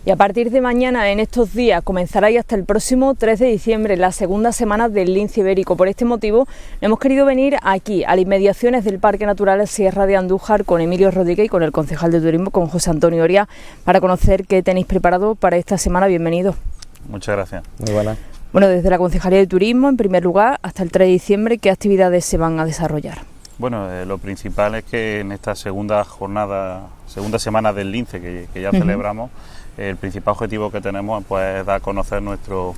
Y a partir de mañana, en estos días, comenzará y hasta el próximo 3 de diciembre la segunda semana del lince ibérico. Por este motivo hemos querido venir aquí, a las inmediaciones del Parque Natural Sierra de Andújar, con Emilio Rodríguez y con el concejal de turismo, con José Antonio Oria, para conocer qué tenéis preparado para esta semana. Bienvenidos. Muchas gracias. Muy buenas. Bueno, desde la Concejalía de Turismo, en primer lugar, hasta el 3 de diciembre, ¿qué actividades se van a desarrollar? Bueno, lo principal es que en esta segunda semana del lince que ya celebramos, el principal objetivo que tenemos pues, es dar a conocer nuestro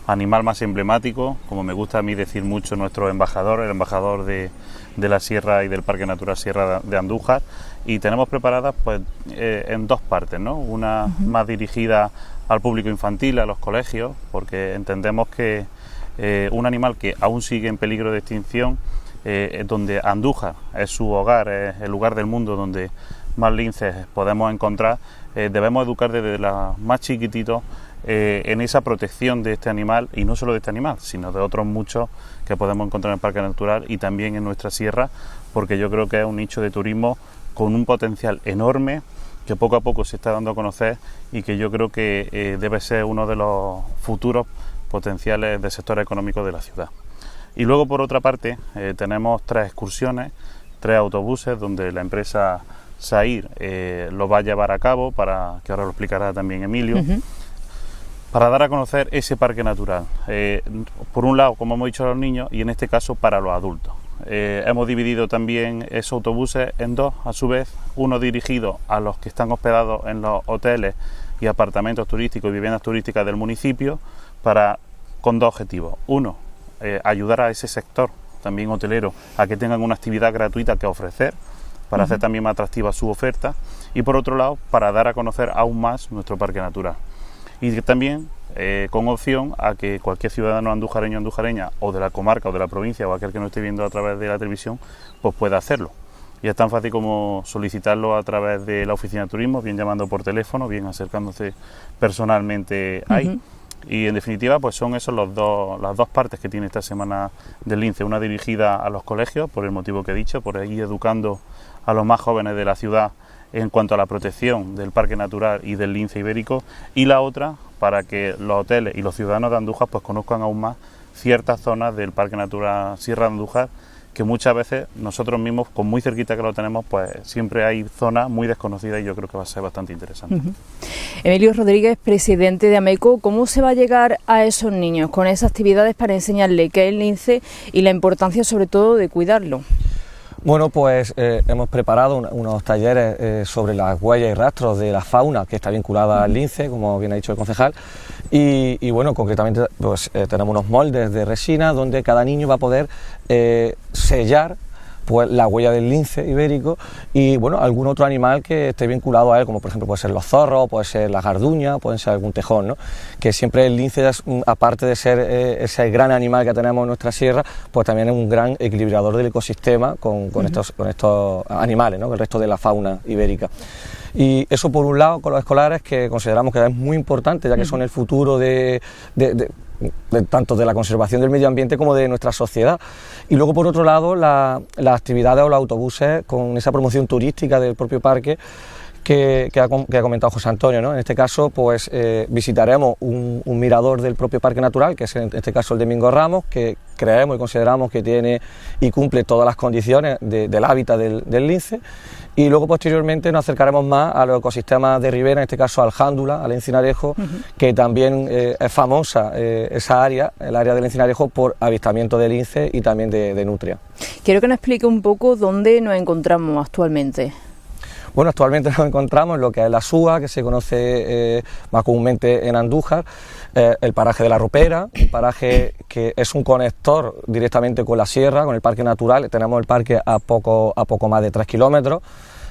animal más emblemático, como me gusta a mí decir mucho, nuestro embajador, el embajador de la Sierra y del Parque Natural Sierra de Andújar, y tenemos preparadas pues, en dos partes, ¿no? Una más dirigida al público infantil, a los colegios, porque entendemos que un animal que aún sigue en peligro de extinción, donde Andújar es su hogar, es el lugar del mundo donde más linces podemos encontrar, debemos educar desde los más chiquititos en esa protección de este animal, y no solo de este animal, sino de otros muchos que podemos encontrar en el Parque Natural y también en nuestra sierra, porque yo creo que es un nicho de turismo con un potencial enorme que poco a poco se está dando a conocer y que yo creo que debe ser uno de los futuros potenciales del sector económico de la ciudad. Y luego, por otra parte, tenemos 3 excursiones, 3 autobuses donde la empresa SAIR lo va a llevar a cabo, para que ahora lo explicará también Emilio, para dar a conocer ese parque natural. Por un lado, como hemos dicho, a los niños, y en este caso para los adultos. Hemos dividido también esos autobuses en 2, a su vez, uno dirigido a los que están hospedados en los hoteles y apartamentos turísticos y viviendas turísticas del municipio, con 2 objetivos. Uno, ayudar a ese sector, también hotelero, a que tengan una actividad gratuita que ofrecer, para hacer también más atractiva su oferta, y por otro lado, para dar a conocer aún más nuestro parque natural. Y también con opción a que cualquier ciudadano andujareño o andujareña, o de la comarca o de la provincia, o aquel que nos esté viendo a través de la televisión, pues pueda hacerlo. Y es tan fácil como solicitarlo a través de la oficina de turismo, bien llamando por teléfono, bien acercándose personalmente ahí. Y en definitiva, pues son esas las dos partes que tiene esta semana del lince, una dirigida a los colegios, por el motivo que he dicho, por ir educando a los más jóvenes de la ciudad en cuanto a la protección del parque natural y del lince ibérico, y la otra para que los hoteles y los ciudadanos de Andújar pues conozcan aún más ciertas zonas del Parque Natural Sierra de Andújar, que muchas veces nosotros mismos, con muy cerquita que lo tenemos, pues siempre hay zonas muy desconocidas, y yo creo que va a ser bastante interesante. Emilio Rodríguez, presidente de AMECO, ¿cómo se va a llegar a esos niños con esas actividades para enseñarles qué es el lince y la importancia sobre todo de cuidarlo? Bueno, pues hemos preparado unos talleres sobre las huellas y rastros de la fauna que está vinculada al lince, como bien ha dicho el concejal, y bueno, concretamente pues tenemos unos moldes de resina donde cada niño va a poder sellar pues la huella del lince ibérico y bueno, algún otro animal que esté vinculado a él, como por ejemplo puede ser los zorros, puede ser la garduña, puede ser algún tejón, ¿no? Que siempre el lince, aparte de ser ese gran animal que tenemos en nuestra sierra, pues también es un gran equilibrador del ecosistema con estos animales, ¿no? Con el resto de la fauna ibérica. Y eso por un lado con los escolares, que consideramos que es muy importante, ya que son el futuro tanto de la conservación del medio ambiente como de nuestra sociedad. Y luego por otro lado las actividades o los autobuses con esa promoción turística del propio parque que ha comentado José Antonio, ¿no? En este caso pues visitaremos un mirador del propio Parque Natural, que es en este caso el de Mingo Ramos, que creemos y consideramos que tiene y cumple todas las condiciones del hábitat del lince, y luego posteriormente nos acercaremos más a los ecosistemas de ribera, en este caso al Jándula, al Encinarejo, que también es famosa esa área, el área del Encinarejo, por avistamiento de lince y también de nutria. Quiero que nos explique un poco dónde nos encontramos actualmente. Bueno, actualmente nos encontramos en lo que es la Súa, que se conoce más comúnmente en Andújar, el paraje de la Ropera, un paraje que es un conector directamente con la sierra, con el parque natural. Tenemos el parque a poco más de 3 kilómetros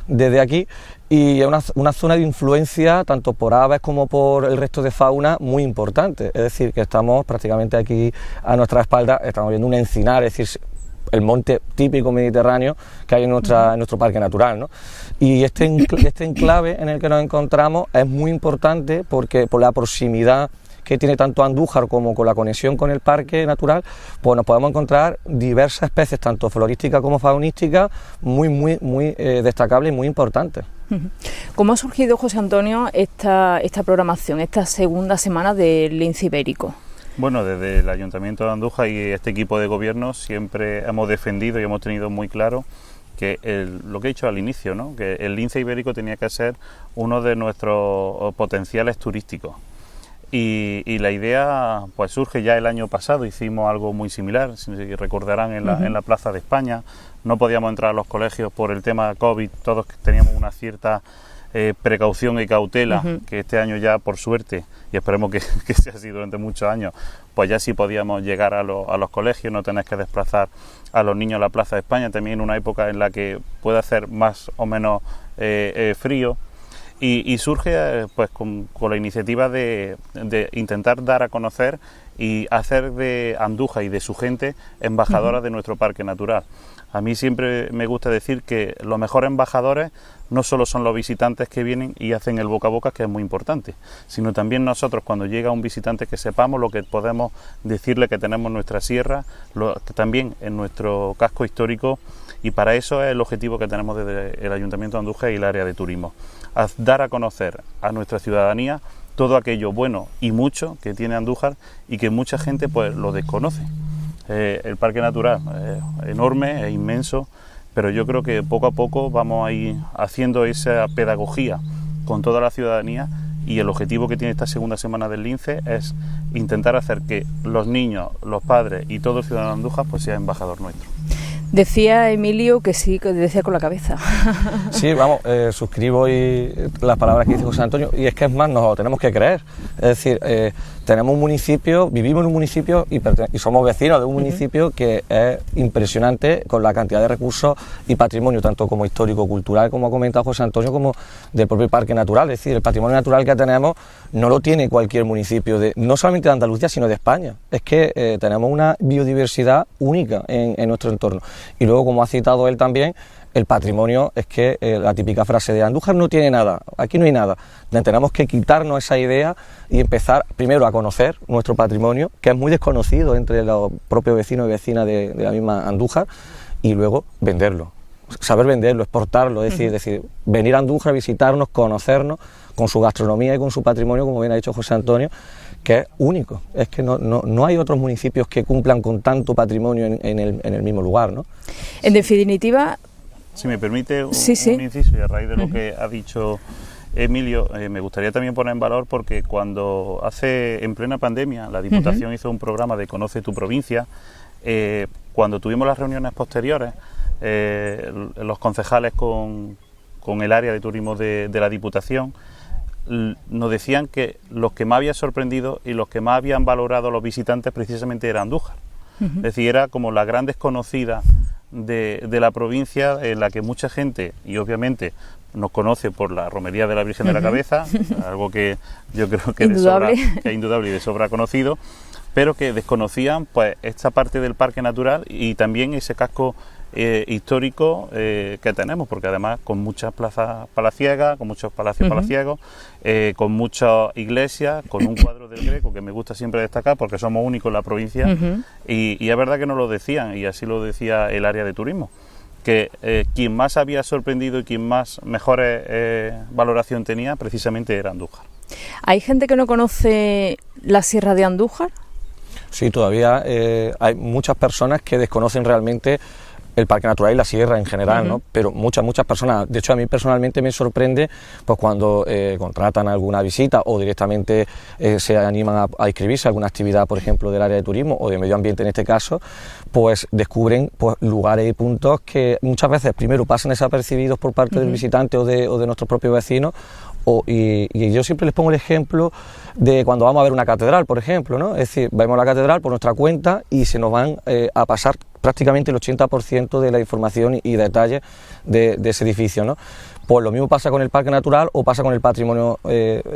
desde aquí, y es una zona de influencia tanto por aves como por el resto de fauna muy importante. Es decir, que estamos prácticamente aquí a nuestra espalda, estamos viendo un encinar, es decir, el monte típico mediterráneo que hay en nuestro parque natural, ¿no? Y este enclave en el que nos encontramos es muy importante porque por la proximidad que tiene tanto Andújar como con la conexión con el parque natural, pues nos podemos encontrar diversas especies, tanto florísticas como faunísticas, muy destacables y muy importantes. ¿Cómo ha surgido, José Antonio, esta programación, esta segunda semana del lince ibérico? Bueno, desde el Ayuntamiento de Andújar y este equipo de gobierno siempre hemos defendido y hemos tenido muy claro que lo que he dicho al inicio, ¿no?, que el lince ibérico tenía que ser uno de nuestros potenciales turísticos. Y la idea pues surge ya el año pasado, hicimos algo muy similar, si recordarán, en la Plaza de España. No podíamos entrar a los colegios por el tema COVID, todos teníamos una cierta precaución y cautela, que este año ya, por suerte, y esperemos que sea así durante muchos años, pues ya sí podíamos llegar a los colegios, no tener que desplazar a los niños a la Plaza de España, también en una época en la que puede hacer más o menos frío. Y surge pues con la iniciativa de intentar dar a conocer y hacer de Andújar y de su gente embajadoras de nuestro parque natural. A mí siempre me gusta decir que los mejores embajadores no solo son los visitantes que vienen y hacen el boca a boca, que es muy importante, sino también nosotros, cuando llega un visitante, que sepamos lo que podemos decirle que tenemos en nuestra sierra, también en nuestro casco histórico, y para eso es el objetivo que tenemos desde el Ayuntamiento de Andújar y el área de turismo, dar a conocer a nuestra ciudadanía todo aquello bueno y mucho que tiene Andújar y que mucha gente pues lo desconoce. El parque natural es enorme, es inmenso, pero yo creo que poco a poco vamos a ir haciendo esa pedagogía con toda la ciudadanía, y el objetivo que tiene esta segunda semana del lince es intentar hacer que los niños, los padres y todo el ciudadano de Andújar pues sea embajador nuestro. Decía Emilio que sí, que decía con la cabeza. Sí, vamos, suscribo las palabras que dice José Antonio, y es que es más, nos lo tenemos que creer. Es decir, tenemos un municipio, vivimos en un municipio y somos vecinos de un municipio que es impresionante con la cantidad de recursos y patrimonio, tanto como histórico, cultural, como ha comentado José Antonio, como del propio parque natural. Es decir, el patrimonio natural que tenemos no lo tiene cualquier municipio, no solamente de Andalucía, sino de España. Es que tenemos una biodiversidad única en nuestro entorno. Y luego, como ha citado él también, el patrimonio es que la típica frase de Andújar no tiene nada, aquí no hay nada. Tenemos que quitarnos esa idea y empezar primero a conocer nuestro patrimonio, que es muy desconocido entre los propios vecinos y vecinas de la misma Andújar, y luego venderlo, saber venderlo, exportarlo, es decir, venir a Andújar, visitarnos, conocernos con su gastronomía y con su patrimonio, como bien ha dicho José Antonio, que es único. Es que no hay otros municipios que cumplan con tanto patrimonio en el mismo lugar, ¿no? En definitiva... Si me permite un inciso, y a raíz de lo que ha dicho Emilio, me gustaría también poner en valor, porque cuando en plena pandemia, la Diputación hizo un programa de Conoce tu provincia. Cuando tuvimos las reuniones posteriores, los concejales con el área de turismo de la Diputación nos decían que los que más había sorprendido y los que más habían valorado a los visitantes precisamente era Andújar. Es decir, era como la gran desconocida de la provincia, en la que mucha gente, y obviamente nos conoce por la romería de la Virgen de la Cabeza, algo que yo creo que es indudable y de sobra conocido, pero que desconocían pues esta parte del parque natural y también ese casco histórico que tenemos, porque además con muchas plazas palaciegas, con muchos palacios palaciegos, con muchas iglesias, con un cuadro del Greco que me gusta siempre destacar porque somos únicos en la provincia, y es verdad que nos lo decían, y así lo decía el área de turismo, que quien más había sorprendido y quien más mejores valoración tenía precisamente era Andújar. ¿Hay gente que no conoce la Sierra de Andújar? Sí, todavía hay muchas personas que desconocen realmente el parque natural y la sierra en general, ¿no? Pero muchas personas. De hecho, a mí personalmente me sorprende pues cuando contratan alguna visita o directamente se animan a inscribirse a alguna actividad, por ejemplo, del área de turismo o de medio ambiente en este caso, pues descubren pues lugares y puntos que muchas veces primero pasan desapercibidos por parte del visitante o de nuestros propios vecinos. Y yo siempre les pongo el ejemplo de cuando vamos a ver una catedral, por ejemplo, ¿no? Es decir, vemos la catedral por nuestra cuenta y se nos van a pasar prácticamente el 80% de la información y detalles de ese edificio, ¿no? Pues lo mismo pasa con el parque natural o pasa con el patrimonio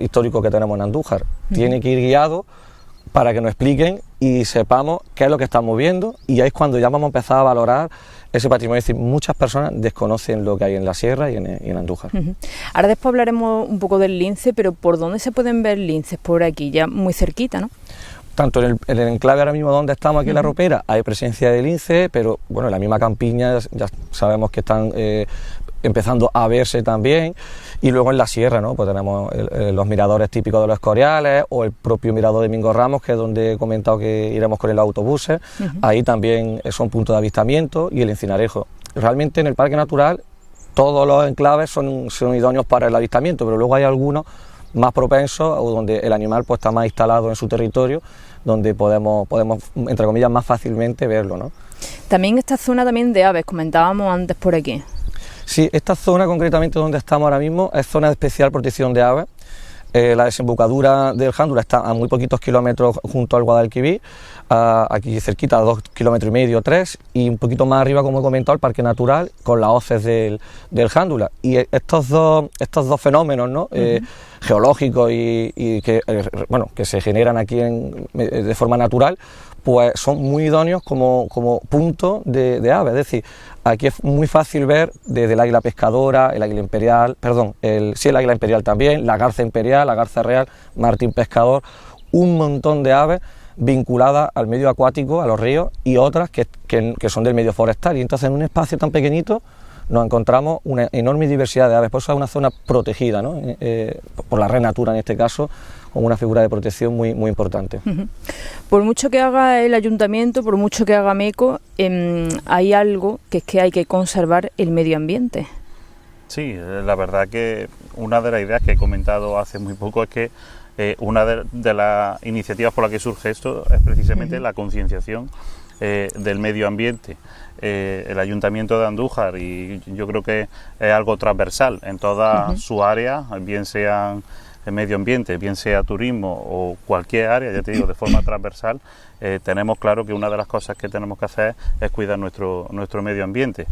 histórico que tenemos en Andújar. Tiene que ir guiado para que nos expliquen y sepamos qué es lo que estamos viendo, y ahí es cuando ya vamos a empezar a valorar ese patrimonio. Es decir, muchas personas desconocen lo que hay en la sierra y en Andújar. Ahora después hablaremos un poco del lince, pero ¿por dónde se pueden ver linces? Por aquí, ya muy cerquita, ¿no? Tanto en el enclave ahora mismo donde estamos aquí en La Ropera hay presencia de lince, pero bueno, en la misma campiña ya sabemos que están empezando a verse también, y luego en la sierra, ¿no? Pues tenemos los miradores típicos de los Escoriales, o el propio mirador de Mingo Ramos, que es donde he comentado que iremos con el autobús. Ahí también son puntos de avistamiento, y el Encinarejo. Realmente en el Parque Natural todos los enclaves son idóneos para el avistamiento, pero luego hay algunos más propensos o donde el animal pues está más instalado en su territorio, donde podemos entre comillas más fácilmente verlo, ¿no? También esta zona también de aves, comentábamos antes por aquí. Sí, esta zona concretamente donde estamos ahora mismo es zona de especial protección de aves. La desembocadura del Jándula está a muy poquitos kilómetros junto al Guadalquivir, aquí cerquita, a 2,5 kilómetros, 3, y un poquito más arriba, como he comentado, el Parque Natural con las hoces del Jándula. Y estos dos fenómenos, ¿no? Geológicos y que se generan aquí de forma natural, pues son muy idóneos como punto de aves. Es decir, aquí es muy fácil ver desde el águila pescadora, el águila imperial, el águila imperial también, la garza imperial, la garza real, martín pescador, un montón de aves vinculadas al medio acuático, a los ríos, y otras que son del medio forestal. Y entonces en un espacio tan pequeñito nos encontramos una enorme diversidad de aves. Por eso es una zona protegida, ¿no? Por la Red Natura en este caso, con una figura de protección muy, muy importante. Por mucho que haga el ayuntamiento, por mucho que haga MECO, hay algo que es que hay que conservar el medio ambiente. Sí, la verdad que una de las ideas que he comentado hace muy poco es que una de las iniciativas por la que surge esto es precisamente la concienciación del medio ambiente. El Ayuntamiento de Andújar, y yo creo que es algo transversal en toda su área, bien sean el medio ambiente, bien sea turismo o cualquier área, ya te digo, de forma transversal, tenemos claro que una de las cosas que tenemos que hacer es cuidar nuestro medio ambiente.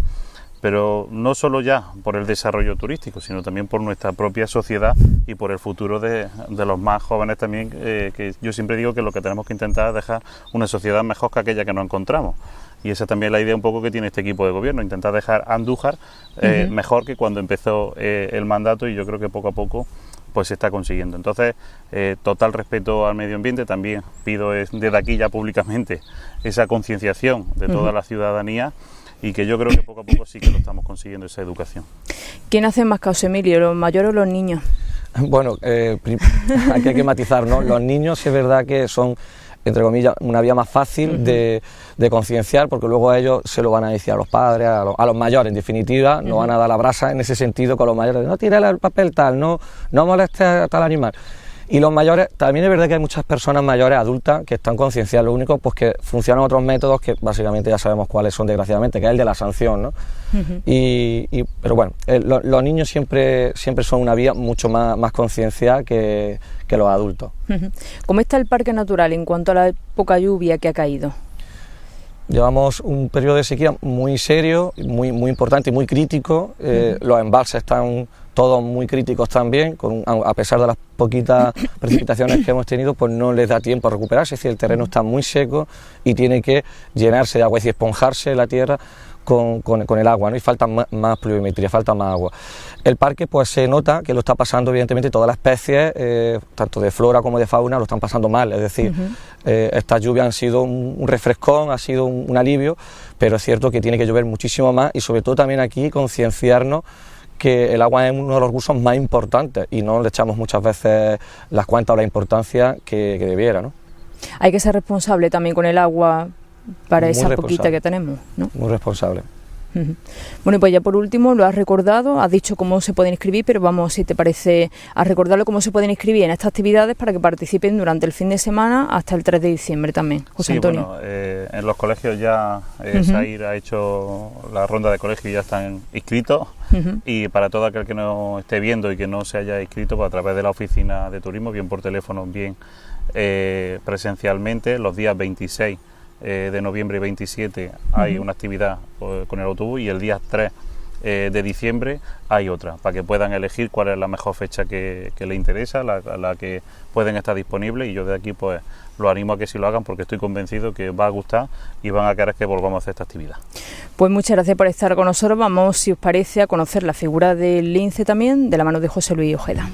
Pero no solo ya por el desarrollo turístico, sino también por nuestra propia sociedad y por el futuro de los más jóvenes también, que yo siempre digo que lo que tenemos que intentar es dejar una sociedad mejor que aquella que nos encontramos. Y esa también es la idea un poco que tiene este equipo de gobierno, intentar dejar Andújar mejor que cuando empezó el mandato, y yo creo que poco a poco pues se está consiguiendo. Entonces, total respeto al medio ambiente. También pido desde aquí ya públicamente esa concienciación de toda la ciudadanía, y que yo creo que poco a poco sí que lo estamos consiguiendo, esa educación. ¿Quién hace más caso, Emilio, los mayores o los niños? Bueno, aquí hay que matizar, ¿no? Los niños sí es verdad que son, entre comillas, una vía más fácil de concienciar, porque luego ellos se lo van a decir a los padres, a los mayores, en definitiva, no van a dar la brasa en ese sentido con los mayores, no tires el papel tal, no molestes a tal animal. Y los mayores, también es verdad que hay muchas personas mayores, adultas, que están concienciadas. Lo único pues que funcionan otros métodos que básicamente ya sabemos cuáles son, desgraciadamente, que es el de la sanción, ¿no? Pero bueno, los niños siempre son una vía mucho más concienciada que los adultos. ¿Cómo está el Parque Natural en cuanto a la poca lluvia que ha caído? Llevamos un periodo de sequía muy serio, muy importante y muy crítico. Los embalses están todos muy críticos también, a pesar de las poquitas precipitaciones que hemos tenido, pues no les da tiempo a recuperarse. Es decir, el terreno está muy seco y tiene que llenarse de agua, es decir, esponjarse la tierra con el agua, ¿no? Y falta más pluviometría, falta más agua. El parque pues se nota que lo está pasando, evidentemente, todas las especies, tanto de flora como de fauna, lo están pasando mal. Es decir, estas lluvias han sido un refrescón, ha sido un alivio, pero es cierto que tiene que llover muchísimo más, y sobre todo también aquí concienciarnos que el agua es uno de los recursos más importantes y no le echamos muchas veces las cuentas o la importancia que debiera, ¿no? Hay que ser responsable también con el agua para esa poquita que tenemos, ¿no? Muy responsable. Bueno, pues ya por último, lo has recordado, has dicho cómo se pueden inscribir, pero vamos, si te parece, a recordarlo cómo se pueden inscribir en estas actividades para que participen durante el fin de semana hasta el 3 de diciembre también. José Antonio. Bueno, en los colegios ya SAIR ha hecho la ronda de colegios y ya están inscritos, y para todo aquel que no esté viendo y que no se haya inscrito, pues a través de la oficina de turismo, bien por teléfono, bien presencialmente, los días 26 de noviembre y 27 hay una actividad con el autobús, y el día 3 de diciembre hay otra, para que puedan elegir cuál es la mejor fecha que les interesa, la que pueden estar disponibles, y yo de aquí pues los animo a que sí lo hagan, porque estoy convencido que os va a gustar y van a querer que volvamos a hacer esta actividad. Pues muchas gracias por estar con nosotros. Vamos, si os parece, a conocer la figura del lince también, de la mano de José Luis Ojeda.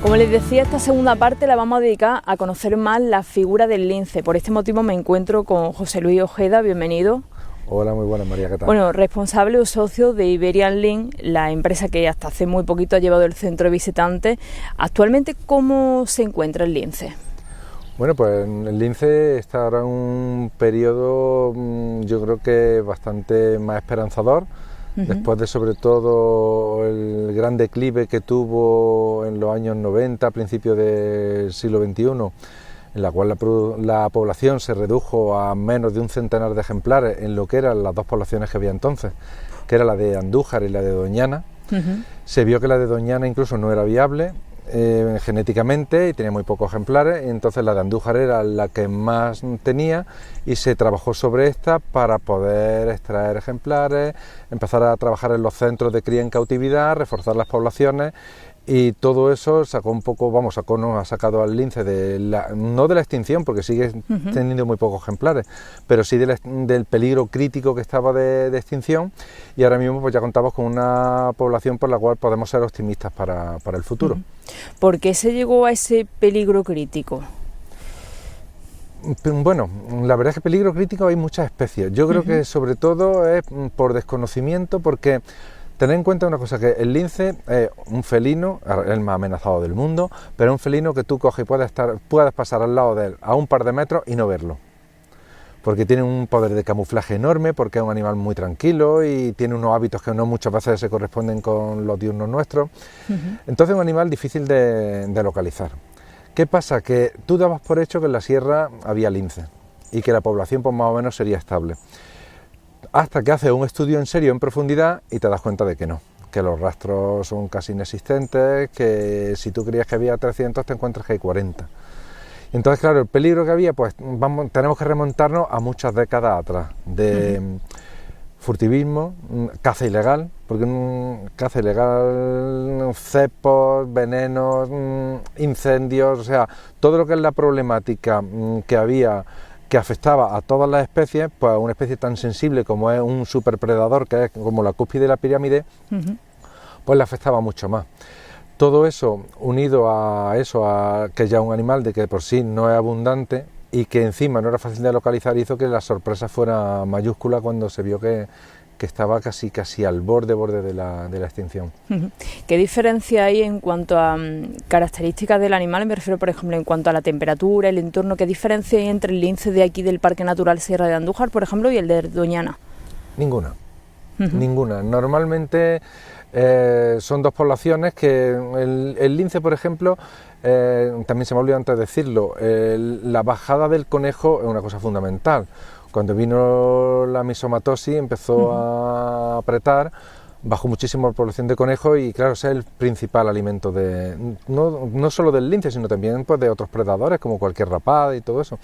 Como les decía, esta segunda parte la vamos a dedicar a conocer más la figura del lince. Por este motivo me encuentro con José Luis Ojeda, bienvenido. Hola, muy buenas, María, ¿qué tal? Bueno, responsable o socio de Iberian Lynx, la empresa que hasta hace muy poquito ha llevado el centro de visitantes. Actualmente, ¿cómo se encuentra el lince? Bueno, pues el lince está ahora en un periodo, yo creo que bastante más esperanzador. Después de sobre todo el gran declive que tuvo en los años 90, a principios del siglo XXI, en la cual la población se redujo a menos de un centenar de ejemplares en lo que eran las dos poblaciones que había entonces, que era la de Andújar y la de Doñana. Se vio que la de Doñana incluso no era viable genéticamente y tenía muy pocos ejemplares, y entonces la de Andújar era la que más tenía y se trabajó sobre esta para poder extraer ejemplares, empezar a trabajar en los centros de cría en cautividad, reforzar las poblaciones, y todo eso sacó un poco, ha sacado al lince no de la extinción, porque sigue teniendo muy pocos ejemplares, pero sí del peligro crítico que estaba de extinción, y ahora mismo pues ya contamos con una población por la cual podemos ser optimistas para el futuro. ¿Por qué se llegó a ese peligro crítico? Bueno, la verdad es que peligro crítico hay muchas especies. Yo creo que sobre todo es por desconocimiento, porque tened en cuenta una cosa, que el lince es un felino, el más amenazado del mundo, pero es un felino que tú coges y puedes pasar al lado de él a un par de metros y no verlo, porque tiene un poder de camuflaje enorme, porque es un animal muy tranquilo y tiene unos hábitos que no muchas veces se corresponden con los diurnos nuestros. Entonces es un animal difícil de localizar. ¿Qué pasa? Que tú dabas por hecho que en la sierra había lince y que la población pues más o menos sería estable, hasta que haces un estudio en serio, en profundidad, y te das cuenta de que no, que los rastros son casi inexistentes, que si tú creías que había 300 te encuentras que hay 40. Entonces, claro, el peligro que había, pues tenemos que remontarnos a muchas décadas atrás, de furtivismo, caza ilegal, porque caza ilegal, cepos, venenos, incendios, o sea, todo lo que es la problemática que había, que afectaba a todas las especies, pues a una especie tan sensible como es un superpredador, que es como la cúspide de la pirámide, pues le afectaba mucho más. Todo eso, unido a eso, a que ya un animal de que por sí no es abundante y que encima no era fácil de localizar, hizo que la sorpresa fuera mayúscula cuando se vio que estaba casi al borde de la extinción. ¿Qué diferencia hay en cuanto a características del animal? Me refiero, por ejemplo, en cuanto a la temperatura, el entorno. ¿Qué diferencia hay entre el lince de aquí del Parque Natural Sierra de Andújar, por ejemplo, y el de Doñana? Ninguna. Ninguna. Normalmente son dos poblaciones que el lince, por ejemplo, también se me olvidó antes decirlo, la bajada del conejo es una cosa fundamental. Cuando vino la misomatosis empezó a apretar, bajó muchísimo la población de conejos y claro, ese es el principal alimento no solo del lince, sino también pues, de otros predadores como cualquier rapada y todo eso.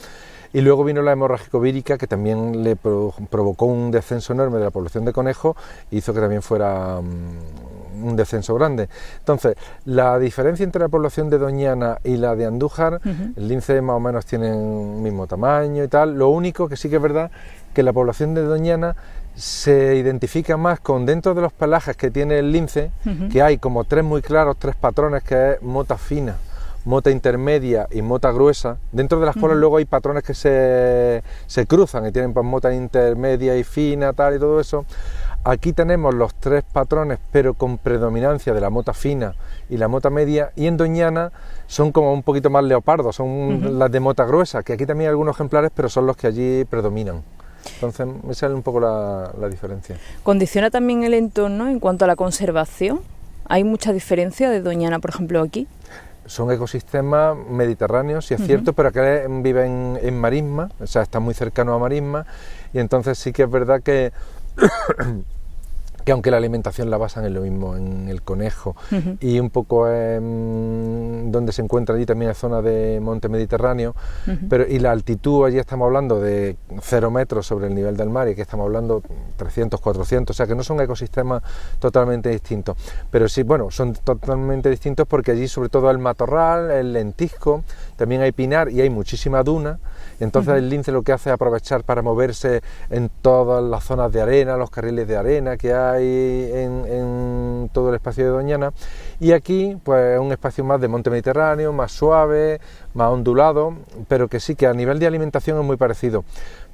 Y luego vino la hemorragia vírica, que también le provocó un descenso enorme de la población de conejos y hizo que también fuera un descenso grande. Entonces, la diferencia entre la población de Doñana y la de Andújar, el lince más o menos tienen un mismo tamaño y tal, lo único que sí que es verdad que la población de Doñana se identifica más con, dentro de los pelajes que tiene el lince, que hay como tres muy claros, tres patrones, que es mota fina, mota intermedia y mota gruesa, dentro de las cuales luego hay patrones que se cruzan y tienen pues mota intermedia y fina, tal y todo eso. Aquí tenemos los 3 patrones, pero con predominancia de la mota fina y la mota media, y en Doñana son como un poquito más leopardos, son las de mota gruesa, que aquí también hay algunos ejemplares, pero son los que allí predominan. Entonces, esa es un poco la diferencia. ¿Condiciona también el entorno en cuanto a la conservación? ¿Hay mucha diferencia de Doñana, por ejemplo, aquí? Son ecosistemas mediterráneos, sí es cierto, pero acá viven en marisma, o sea, están muy cercanos a marisma, y entonces sí que es verdad que aunque la alimentación la basan en lo mismo, en el conejo, y un poco donde se encuentra allí también es zona de monte mediterráneo, pero y la altitud, allí estamos hablando de 0 metros sobre el nivel del mar, y aquí estamos hablando 300, 400, o sea que no son ecosistemas totalmente distintos, pero sí, bueno, son totalmente distintos porque allí sobre todo el matorral, el lentisco, también hay pinar y hay muchísima duna. Entonces el lince lo que hace es aprovechar para moverse en todas las zonas de arena, los carriles de arena que hay en todo el espacio de Doñana, y aquí pues es un espacio más de monte mediterráneo, más suave, más ondulado, pero que sí que a nivel de alimentación es muy parecido.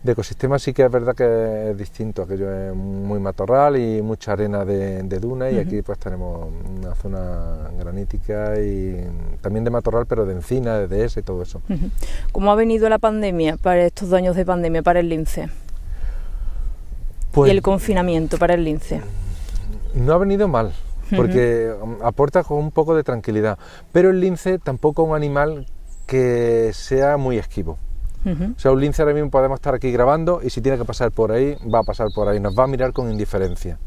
De ecosistema sí que es verdad que es distinto, aquello es muy matorral y mucha arena de duna, y aquí pues tenemos una zona granítica y también de matorral, pero de encina, de dehesa y todo eso. ¿Cómo ha venido la pandemia para estos 2 años de pandemia para el lince? Pues, y el confinamiento para el lince. No ha venido mal, porque aporta con un poco de tranquilidad, pero el lince tampoco es un animal que sea muy esquivo. O sea, un lince ahora mismo podemos estar aquí grabando y si tiene que pasar por ahí, va a pasar por ahí, nos va a mirar con indiferencia.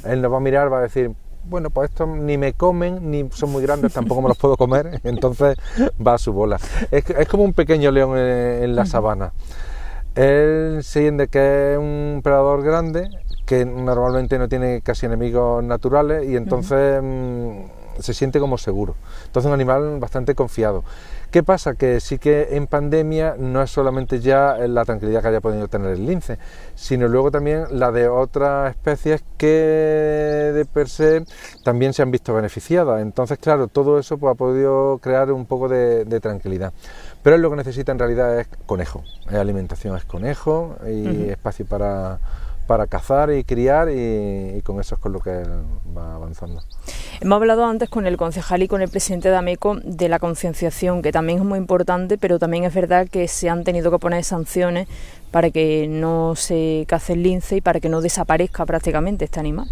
Él nos va a mirar, va a decir, bueno, pues estos ni me comen, ni son muy grandes, tampoco me los puedo comer, entonces va a su bola. Es como un pequeño león en la sabana. Él se siente que es un predador grande, que normalmente no tiene casi enemigos naturales, y entonces se siente como seguro. Entonces un animal bastante confiado. ¿Qué pasa? Que sí que en pandemia no es solamente ya la tranquilidad que haya podido tener el lince, sino luego también la de otras especies que de per se también se han visto beneficiadas. Entonces, claro, todo eso pues, ha podido crear un poco de tranquilidad. Pero él lo que necesita en realidad es conejo, alimentación es conejo y espacio para cazar y criar, y con eso es con lo que él va avanzando. Hemos hablado antes con el concejal y con el presidente de AMECO de la concienciación, que también es muy importante, pero también es verdad que se han tenido que poner sanciones para que no se cace el lince y para que no desaparezca prácticamente este animal.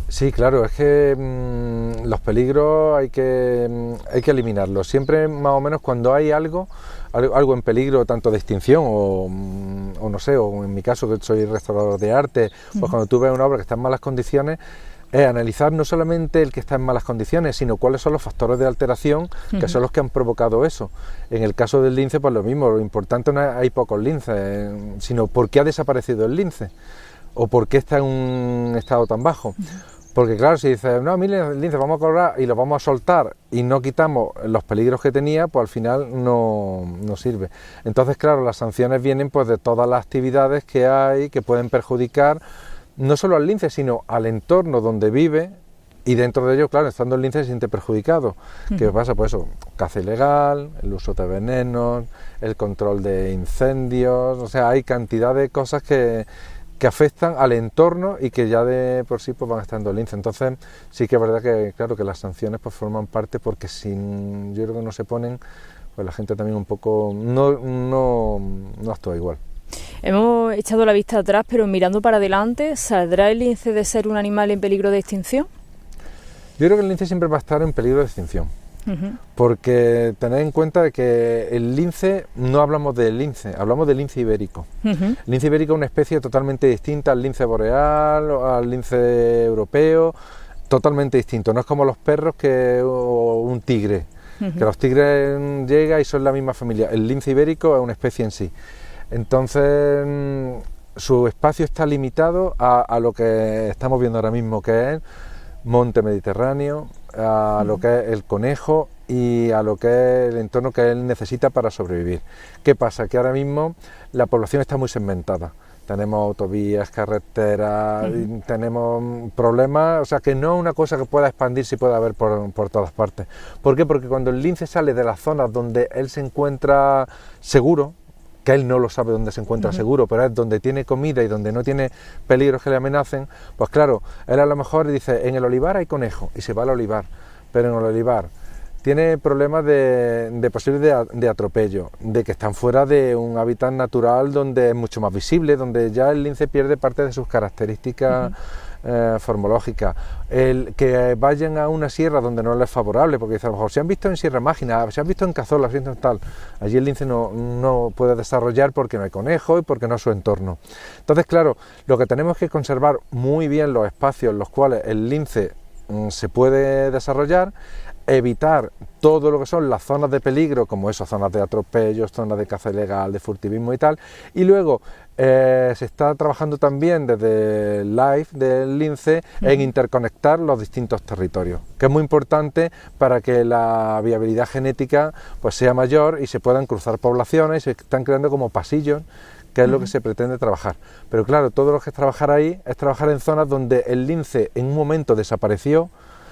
Sí, claro, es que los peligros hay que eliminarlos. Siempre más o menos cuando hay algo en peligro, tanto de extinción o no sé, o en mi caso que soy restaurador de arte, pues cuando tú ves una obra que está en malas condiciones, es analizar no solamente el que está en malas condiciones, sino cuáles son los factores de alteración que son los que han provocado eso. En el caso del lince, pues lo mismo, lo importante no es hay pocos linces, sino por qué ha desaparecido el lince o por qué está en un estado tan bajo. Porque claro, si dices, no, mire, el lince vamos a cobrar y lo vamos a soltar y no quitamos los peligros que tenía, pues al final no sirve. Entonces, claro, las sanciones vienen pues de todas las actividades que hay que pueden perjudicar no solo al lince, sino al entorno donde vive, y dentro de ello, claro, estando el lince se siente perjudicado. ¿Qué pasa? Pues eso, caza ilegal, el uso de venenos, el control de incendios, o sea, hay cantidad de cosas que afectan al entorno y que ya de por sí pues van estando el lince. Entonces sí que es verdad que claro que las sanciones pues forman parte, porque si yo creo que no se ponen, pues la gente también un poco no actúa igual. Hemos echado la vista atrás, pero mirando para adelante, ¿saldrá el lince de ser un animal en peligro de extinción? Yo creo que el lince siempre va a estar en peligro de extinción. Porque tened en cuenta de que el lince, no hablamos del lince, hablamos del lince ibérico. El lince ibérico es una especie totalmente distinta al lince boreal, al lince europeo, totalmente distinto. No es como los perros o un tigre, que los tigres llegan y son la misma familia. El lince ibérico es una especie en sí. Entonces su espacio está limitado a lo que estamos viendo ahora mismo, que es monte mediterráneo, a lo que es el conejo y a lo que es el entorno que él necesita para sobrevivir. ¿Qué pasa? Que ahora mismo la población está muy segmentada. Tenemos autovías, carreteras, tenemos problemas, o sea que no es una cosa que pueda expandirse y pueda haber por todas partes. ¿Por qué? Porque cuando el lince sale de las zonas donde él se encuentra seguro, que él no lo sabe dónde se encuentra seguro, pero es donde tiene comida y donde no tiene peligros que le amenacen, pues claro, él a lo mejor dice, en el olivar hay conejo, y se va al olivar, pero en el olivar tiene problemas de posibles de atropello, de que están fuera de un hábitat natural donde es mucho más visible, donde ya el lince pierde parte de sus características formológicas, el que vayan a una sierra donde no les es favorable, porque a lo mejor se han visto en Sierra Mágina, se han visto en Cazorla, se han visto en tal, allí el lince no puede desarrollar porque no hay conejo y porque no es su entorno. Entonces, claro, lo que tenemos que conservar muy bien los espacios en los cuales el lince se puede desarrollar, evitar todo lo que son las zonas de peligro, como esas zonas de atropellos, zonas de caza ilegal, de furtivismo y tal, y luego se está trabajando también desde el LIFE del lince en interconectar los distintos territorios, que es muy importante para que la viabilidad genética pues sea mayor y se puedan cruzar poblaciones, y se están creando como pasillos, que es lo que se pretende trabajar. Pero claro, todo lo que es trabajar ahí es trabajar en zonas donde el lince en un momento desapareció,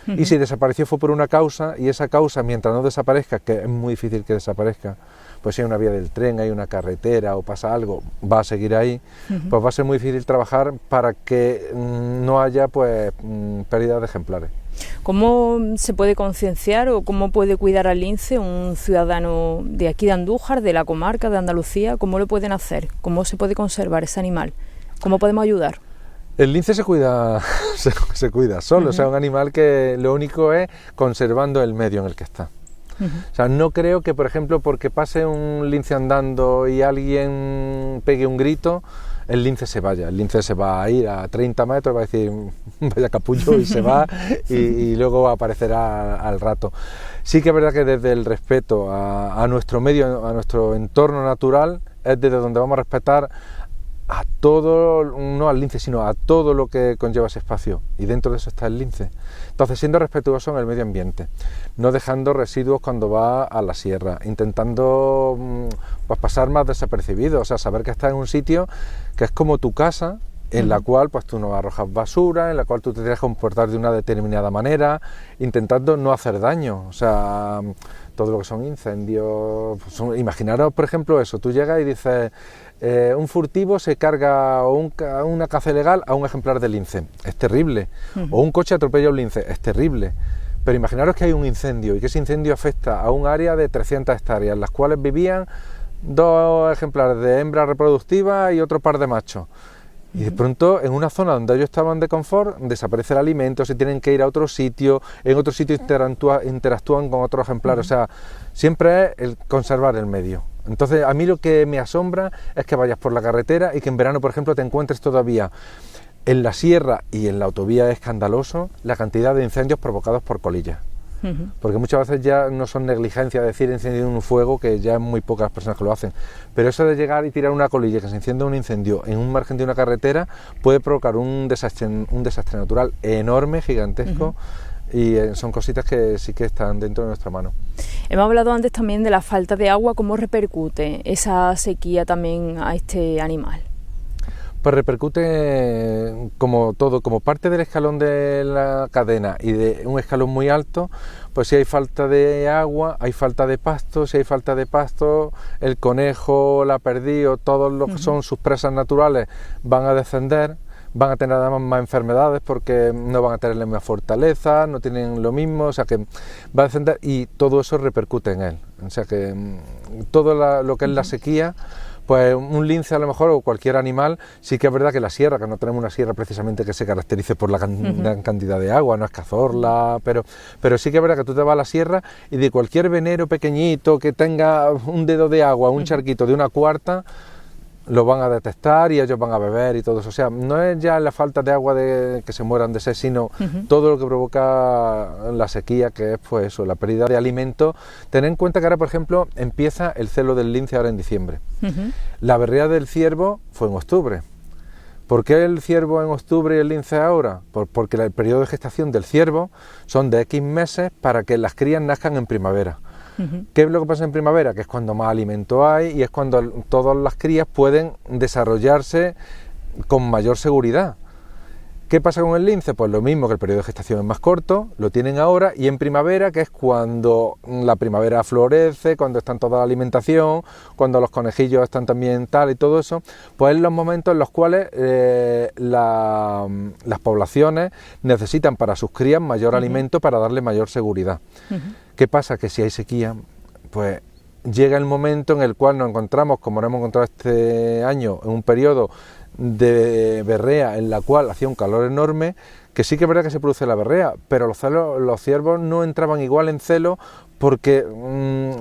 y si desapareció fue por una causa, y esa causa, mientras no desaparezca, que es muy difícil que desaparezca, pues si hay una vía del tren, hay una carretera o pasa algo, va a seguir ahí, pues va a ser muy difícil trabajar para que no haya pues pérdida de ejemplares. ¿Cómo se puede concienciar o cómo puede cuidar al lince un ciudadano de aquí de Andújar, de la comarca de Andalucía? ¿Cómo lo pueden hacer? ¿Cómo se puede conservar ese animal? ¿Cómo podemos ayudar? El lince se cuida solo, o sea, un animal que lo único es conservando el medio en el que está. O sea, no creo que, por ejemplo, porque pase un lince andando y alguien pegue un grito, el lince se vaya. El lince se va a ir a 30 metros, va a decir, vaya capullo, y se va, y luego aparecerá al rato. Sí que es verdad que desde el respeto a nuestro medio, a nuestro entorno natural, es desde donde vamos a respetar a todo, no al lince, sino a todo lo que conlleva ese espacio, y dentro de eso está el lince. Entonces, siendo respetuoso en el medio ambiente, no dejando residuos cuando va a la sierra, intentando pues pasar más desapercibido, o sea, saber que estás en un sitio que es como tu casa, en la cual pues tú no arrojas basura, en la cual tú te tienes que comportar de una determinada manera, intentando no hacer daño, o sea, todo lo que son incendios, pues, imaginaros por ejemplo eso, tú llegas y dices, un furtivo se carga una caza ilegal a un ejemplar de lince, es terrible, o un coche atropella a un lince, es terrible, pero imaginaros que hay un incendio y que ese incendio afecta a un área de 300 hectáreas, en las cuales vivían 2 ejemplares de hembra reproductiva y otro par de machos. Y de pronto, en una zona donde ellos estaban de confort, desaparece el alimento, se tienen que ir a otro sitio, en otro sitio interactúan con otros ejemplares, o sea, siempre es el conservar el medio. Entonces, a mí lo que me asombra es que vayas por la carretera y que en verano, por ejemplo, te encuentres todavía en la sierra y en la autovía. Es escandaloso la cantidad de incendios provocados por colillas. Porque muchas veces ya no son negligencia decir incendio un fuego, que ya muy pocas personas que lo hacen, pero eso de llegar y tirar una colilla que se encienda un incendio en un margen de una carretera puede provocar un desastre natural enorme, gigantesco, y son cositas que sí que están dentro de nuestra mano. Hemos hablado antes también de la falta de agua. ¿Cómo repercute esa sequía también a este animal? Pues repercute como todo, como parte del escalón de la cadena y de un escalón muy alto, pues si hay falta de agua, hay falta de pasto, si hay falta de pasto, el conejo, la perdiz, todos los que son sus presas naturales van a descender, van a tener además más enfermedades porque no van a tener la misma fortaleza, no tienen lo mismo, o sea que va a descender y todo eso repercute en él. O sea que todo lo que es la sequía, pues un lince a lo mejor o cualquier animal, sí que es verdad que la sierra, que no tenemos una sierra precisamente que se caracterice por la gran cantidad de agua, no es Cazorla, pero sí que es verdad que tú te vas a la sierra y de cualquier venero pequeñito que tenga un dedo de agua, un charquito de una cuarta, lo van a detectar y ellos van a beber y todo eso. O sea, no es ya la falta de agua de que se mueran de sed, sino todo lo que provoca la sequía, que es pues eso, la pérdida de alimento. Tened en cuenta que ahora, por ejemplo, empieza el celo del lince ahora en diciembre. La berrea del ciervo fue en octubre. ¿Por qué el ciervo en octubre y el lince ahora? Porque el periodo de gestación del ciervo son de X meses para que las crías nazcan en primavera. ¿Qué es lo que pasa en primavera? Que es cuando más alimento hay y es cuando todas las crías pueden desarrollarse con mayor seguridad. ¿Qué pasa con el lince? Pues lo mismo, que el periodo de gestación es más corto, lo tienen ahora, y en primavera, que es cuando la primavera florece, cuando están toda la alimentación, cuando los conejillos están también tal y todo eso, pues es los momentos en los cuales las poblaciones necesitan para sus crías mayor alimento para darle mayor seguridad. ¿Qué pasa? Que si hay sequía, pues llega el momento en el cual nos encontramos, como nos hemos encontrado este año, en un periodo de berrea en la cual hacía un calor enorme, que sí que es verdad que se produce la berrea, pero los ciervos no entraban igual en celo porque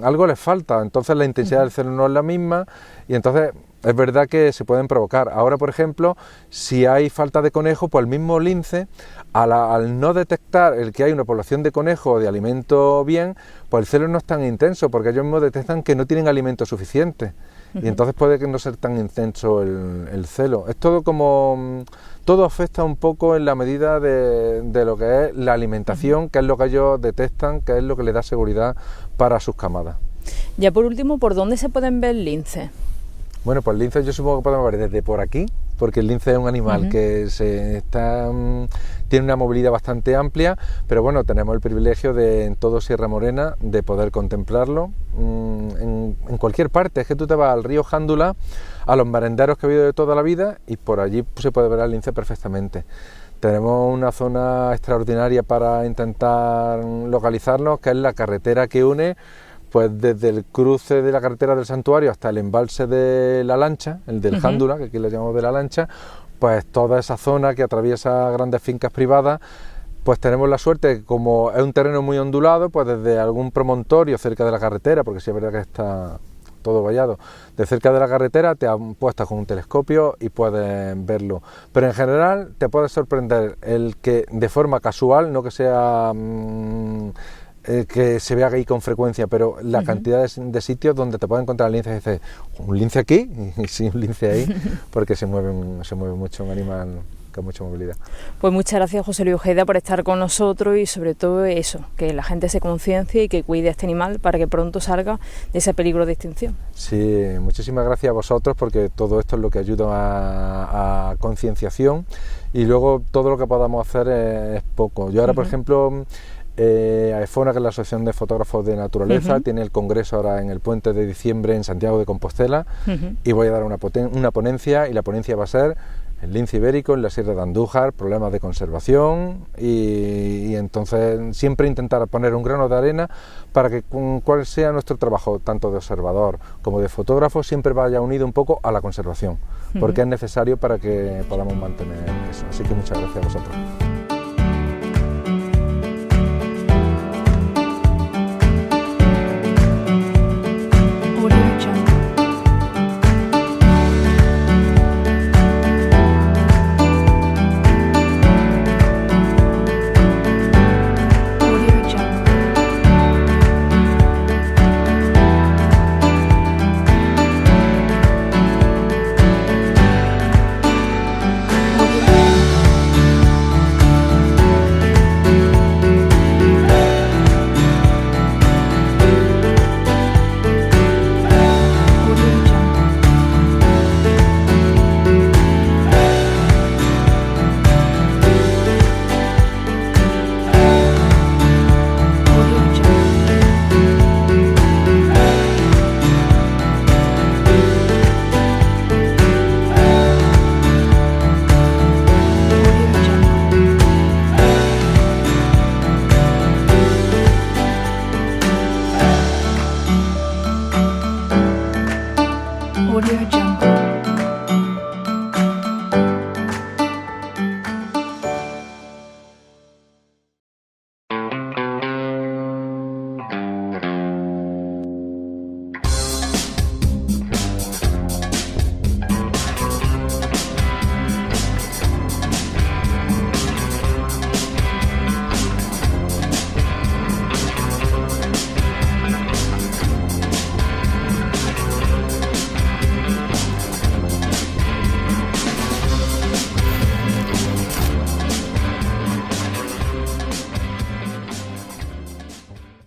algo les falta, entonces la intensidad del celo no es la misma, y entonces es verdad que se pueden provocar. Ahora, por ejemplo, si hay falta de conejo, pues el mismo lince, al no detectar el que hay una población de conejo o de alimento bien, pues el celo no es tan intenso, porque ellos mismos detectan que no tienen alimento suficiente. Y entonces puede que no ser tan intenso el celo. Es todo como... todo afecta un poco en la medida de lo que es la alimentación, que es lo que ellos detectan, que es lo que les da seguridad para sus camadas. Ya por último, ¿por dónde se pueden ver linces? Bueno, pues el lince yo supongo que podemos ver desde por aquí, porque el lince es un animal que tiene una movilidad bastante amplia, pero bueno, tenemos el privilegio de en todo Sierra Morena de poder contemplarlo en cualquier parte. Es que tú te vas al río Jándula, a los merenderos que ha habido de toda la vida, y por allí se puede ver al lince perfectamente. Tenemos una zona extraordinaria para intentar localizarnos, que es la carretera que une pues desde el cruce de la carretera del santuario hasta el embalse de la Lancha, el del Jándula, que aquí le llamamos de la Lancha, pues toda esa zona que atraviesa grandes fincas privadas, pues tenemos la suerte que como es un terreno muy ondulado, pues desde algún promontorio cerca de la carretera, porque sí es verdad que está todo vallado, de cerca de la carretera te apuestas con un telescopio y puedes verlo. Pero en general te puede sorprender el que de forma casual, no que sea... que se vea ahí con frecuencia, pero la cantidad de sitios donde te puedes encontrar el lince, y dices, ¿un lince aquí? Y sí, un lince ahí, porque se mueve mucho, un animal con mucha movilidad. Pues muchas gracias, José Luis Ojeda, por estar con nosotros, y sobre todo eso, que la gente se conciencie y que cuide a este animal para que pronto salga de ese peligro de extinción. Sí, muchísimas gracias a vosotros, porque todo esto es lo que ayuda a concienciación, y luego todo lo que podamos hacer es poco. Yo ahora, por ejemplo... AEFONA, que es la Asociación de Fotógrafos de Naturaleza, tiene el congreso ahora en el puente de diciembre en Santiago de Compostela, y voy a dar una ponencia, y la ponencia va a ser el lince ibérico en la Sierra de Andújar, problemas de conservación, y entonces siempre intentar poner un grano de arena para que cual sea nuestro trabajo, tanto de observador como de fotógrafo, siempre vaya unido un poco a la conservación, porque es necesario para que podamos mantener eso. Así que muchas gracias a vosotros.